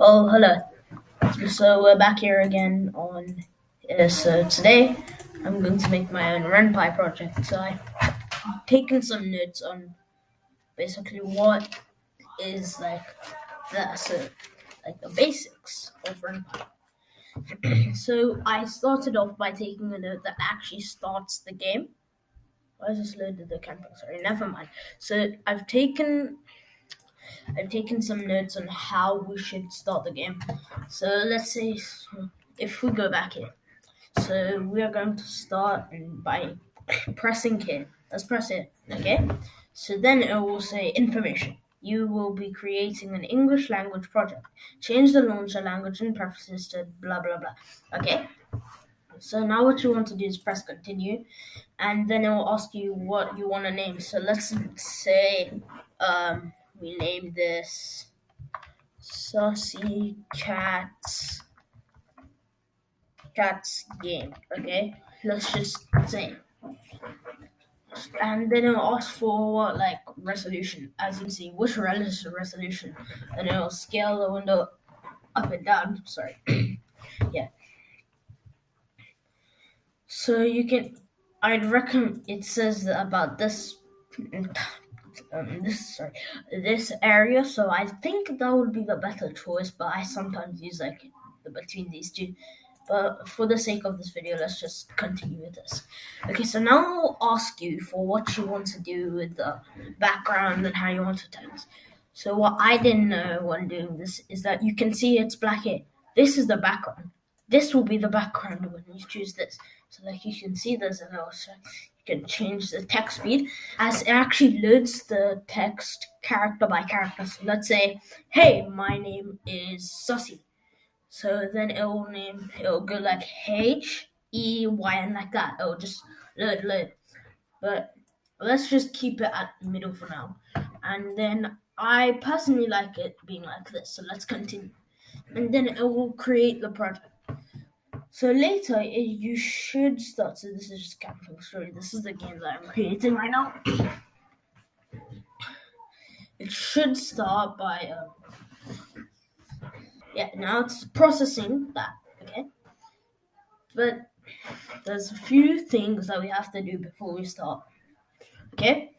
Oh, hello. So we're back here again on. So today I'm going to make my own RenPy project. So I've taken some notes on basically what is like the basics of RenPy. So I started off by taking a note that actually starts the game. Why is this loaded the camping? Sorry, never mind. So I've taken some notes on how we should start the game. So let's say if we go back here. So we are going to start by pressing here. Let's press it, okay? So then it will say information. You will be creating an English language project. Change the launcher language and preferences to blah blah blah. Okay? So now what you want to do is press continue, and then it will ask you what you want to name. So let's say we name this Saucy Cats game. Okay? Let's just say, and then it'll ask for like resolution, as you can see, which relative resolution, and it'll scale the window up and down. Sorry, yeah. So you can, I'd recommend. It says about this area. So I think that would be the better choice, but I sometimes use like between these two. But for the sake of this video, let's just continue with this. Okay, so now I'll ask you for what you want to do with the background and how you want to tell us. So what I didn't know when doing this is that you can see it's black here. This is the background. This will be the background when you choose this. So like you can see there's a little, you can change the text speed as it actually loads the text character by character. So let's say, hey, my name is Sussy. So then it'll go like H-E-Y and like that. It'll just load. But let's just keep it at the middle for now. And then I personally like it being like this. So let's continue. And then it will create the project. So later you should start. So this is just Camping Story. This is the game that I'm creating right now. It should start by yeah. Now it's processing that. Okay, but there's a few things that we have to do before we start. Okay.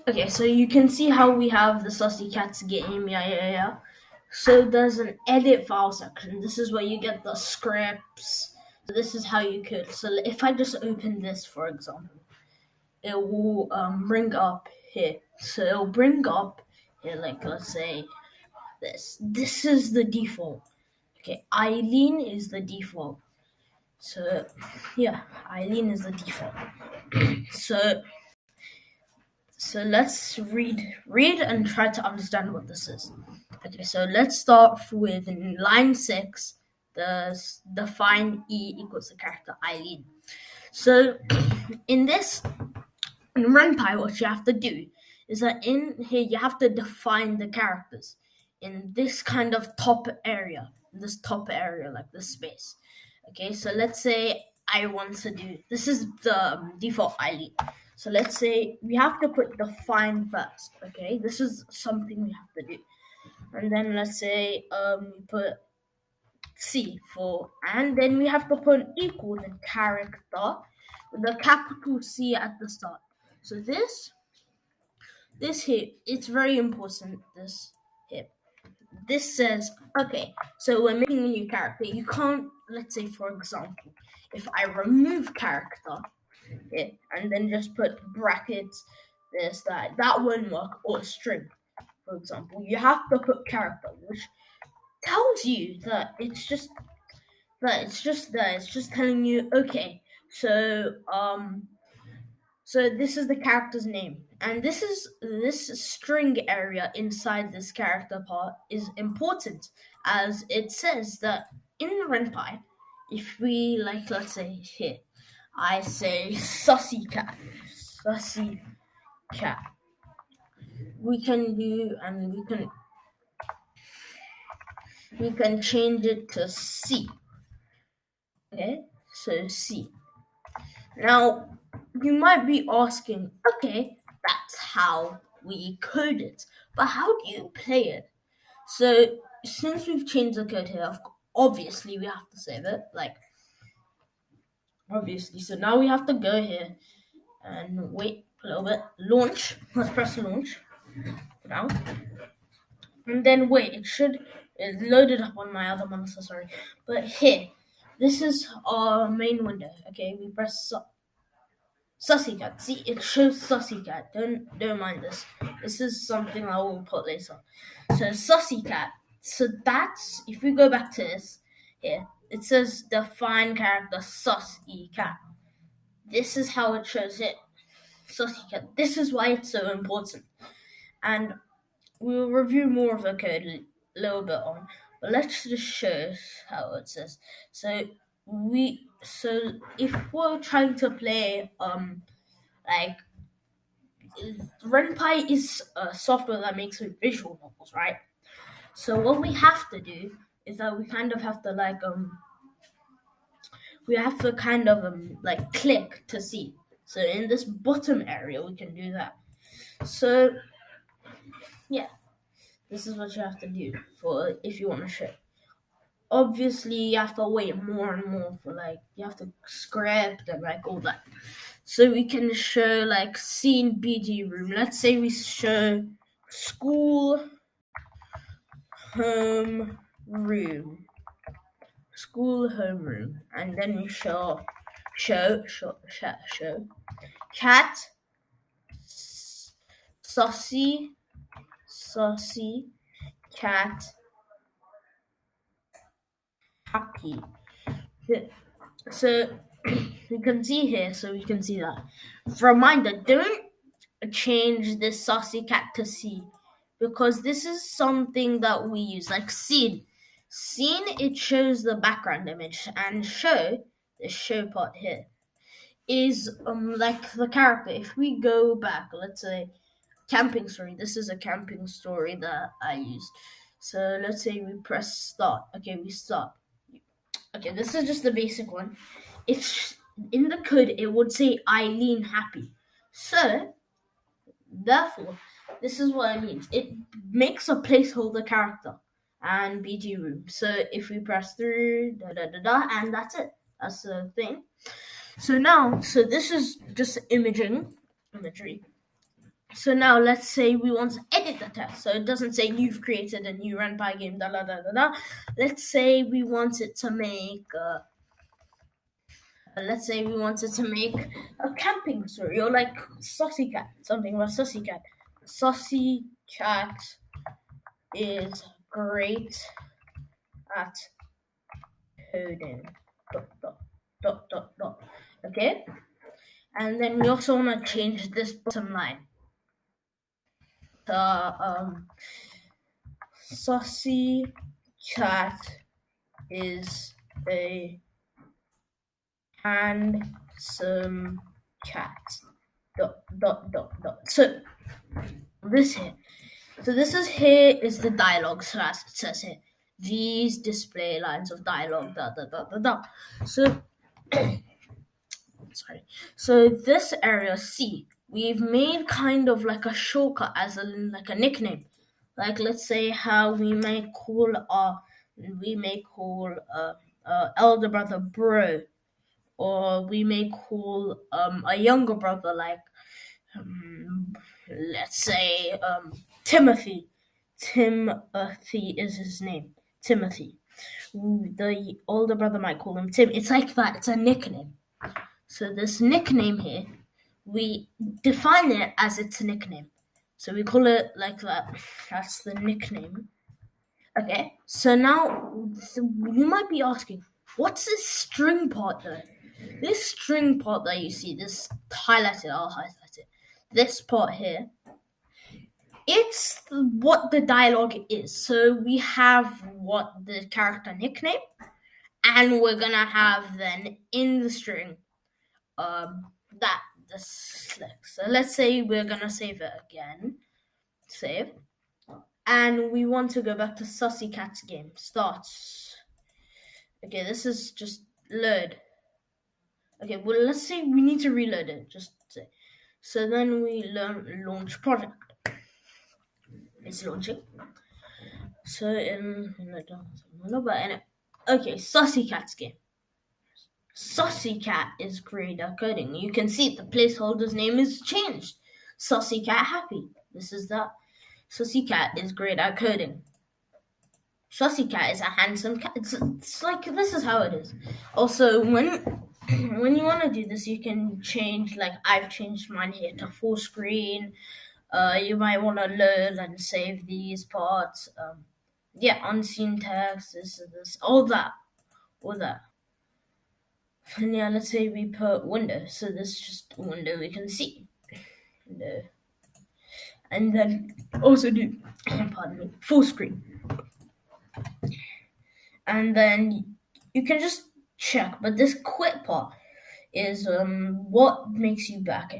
Okay, so you can see how we have the Saucy Cats game, yeah. So there's an edit file section. This is where you get the scripts. So this is how you could. So if I just open this, for example, it will bring up here. So it'll bring up here, like let's say this. This is the default. Okay, Eileen is the default. So yeah, Eileen is the default. So let's read and try to understand what this is. Okay, so let's start with in line 6, the define E equals the character Eileen. So in RenPy, what you have to do is that in here you have to define the characters in this kind of top area, like this space. Okay, so let's say I want to do, this is the default Eileen. So let's say we have to put define first. Okay, this is something we have to do, and then let's say we put C for, and then we have to put equal the character with the capital C at the start. So this here, it's very important. This says, okay, so we're making a new character. You can't, let's say, for example, if I remove character here and then just put brackets, this, that won't work, or string, for example. You have to put character, which tells you that it's just there. It's just telling you, okay, so this is the character's name, and this string area inside this character part is important, as it says that in RenPy, if we like, let's say here, I say sussy cat, we can do, and we can we can change it to C. Okay, so C. Now, you might be asking, okay, that's how we code it, but how do you play it? So, since we've changed the code here, obviously we have to save it, like, obviously. So now we have to go here and wait a little bit, launch, let's press launch now, and then wait, it loaded up on my other monitor, sorry, but here, this is our main window, okay, we press Sussy cat. See, it shows Sussy cat. Don't mind this. This is something I will put later. So Sussy cat. So that's if we go back to this here, it says define character Sussy cat. This is how it shows it. Sussy cat. This is why it's so important. And we'll review more of the code a little bit on. But let's just show how it says. So if we're trying to play like Ren'Py is a software that makes visual novels, right? So what we have to do is that we kind of have to like click to see. So in this bottom area we can do that. So yeah, this is what you have to do for if you want to show. Obviously you have to wait more and more for you have to script and all that. So we can show scene BG room. Let's say we show school home room, and then we show cat, saucy cat, happy. So we can see here. So we can see that. Reminder: don't change this saucy cat to C, because this is something that we use like scene. It shows the background image, and the show part here is like the character. If we go back, let's say camping story. This is a camping story that I used. So let's say we press start. Okay, we start. Okay, this is just the basic one. It's in the code. It would say Eileen happy. So therefore, this is what it means. It makes a placeholder character and BG room. So if we press through, and that's it. That's the thing. So this is just imagery. So now let's say we want to edit the text. So it doesn't say you've created a new Ren'Py game, Let's say we wanted to make a camping story, or like Saucy Cat, something about Saucy Cat. Saucy Cat is great at coding. ... Okay? And then we also want to change this bottom line. Saucy Cat is a handsome cat. ... So this is the dialogue. So as it says here, these display lines of dialogue. So sorry. So this area C, we've made kind of like a shortcut as a nickname. Like let's say how we may call elder brother bro, or we may call a younger brother let's say Timothy. Timothy is his name. Timothy. The older brother might call him Tim. It's like that. It's a nickname. So this nickname here, we define it as its nickname. So we call it like that. That's the nickname. Okay. So now you might be asking, what's this string part though? This string part that you see, this highlighted, I'll highlight it. This part here, it's what the dialogue is. So we have what the character nickname, and we're gonna have then in the string so let's say we're gonna save it again. Save. and we want to go back to Sussy Cat's game. Starts. Okay, this is just load. Okay, well, let's say we need to reload it. Just say. So then we launch project. It's launching. So okay, Sussy Cat's game. Sussy Cat is grayed out coding. You can see the placeholder's name is changed. Sussy Cat Happy. This is that. Sussy Cat is grayed out coding. Sussy Cat is a handsome cat. It's like this is how it is. Also, when you want to do this, you can change. Like I've changed mine here to full screen. You might want to load and save these parts. Unseen text. This, all that. And yeah, let's say we put window. So this is just a window we can see. Window. And then also do, pardon me, full screen. And then you can just check, but this quit part is what makes you back.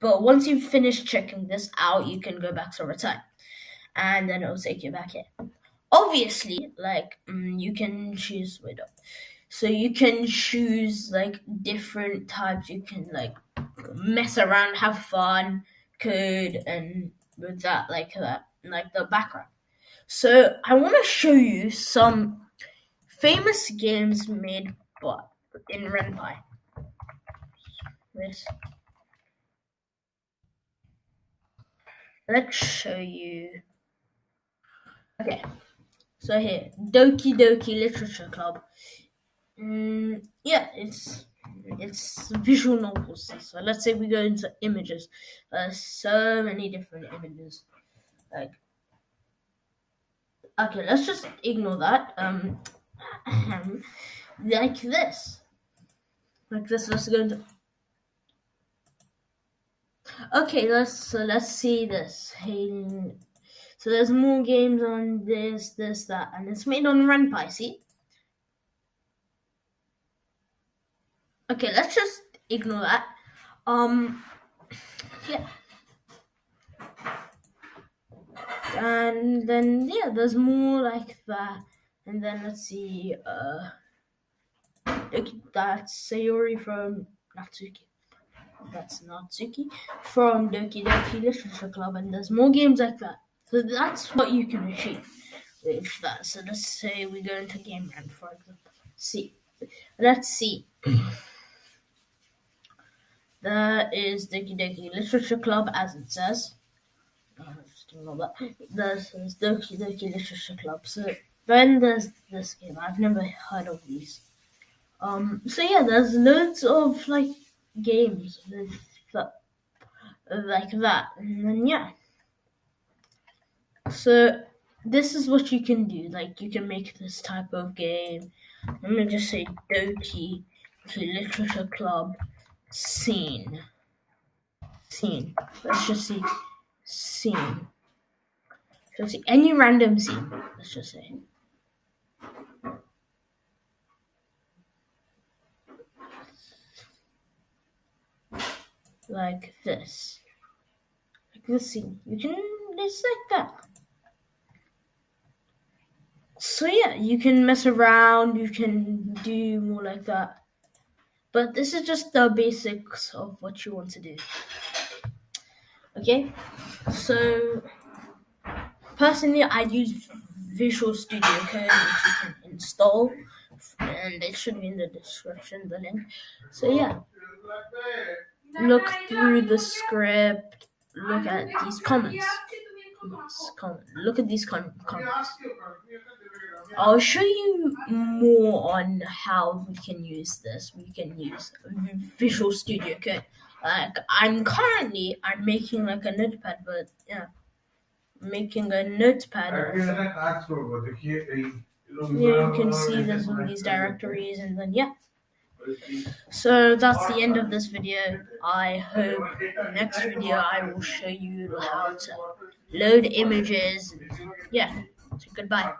But once you've finished checking this out, you can go back to return, and then it'll take you back here. Obviously, like you can choose so you can choose like different types. You can like mess around, have fun, code, and with that, like the background. So I want to show you some famous games made in Ren'Py. This. Let's show you. Okay, so here, Doki Doki Literature Club. Yeah, it's visual novels. So let's say we go into images. So many different images. Like, okay, let's just ignore that. Like this. Let's go into. Okay, let's see this. Hey, so there's more games on this, that, and it's made on Ren'Py. See? Okay, let's just ignore that. Yeah. And then yeah, there's more like that. And then let's see. That's Sayori from Natsuki. That's Natsuki from Doki Doki Literature Club, and there's more games like that. So that's what you can achieve with that. So let's say we go into Game Run, for example. Let's see. That is Doki Doki Literature Club, as it says. This is Doki Doki Literature Club. So then there's this game. I've never heard of these. So yeah, there's loads of like games with like that, and then yeah. So this is what you can do. Like you can make this type of game. Let me just say Doki Literature Club scene. Let's just see scene. Let's see any random scene. Let's just say. Like this. Like this scene. You can just like that. So yeah, you can mess around, you can do more like that. But this is just the basics of what you want to do. Okay? So personally I use Visual Studio Code, which you can install, and it should be in the description, the link. So yeah. Look through the script, look at these comments. Look at these comments. I'll show you more on how we can use this. We can use Visual Studio Code. Like I'm making like a notepad, but yeah, making a notepad. You can see there's all these directories, and then yeah. So that's the end of this video. I hope next video I will show you how to load images. Yeah, so goodbye.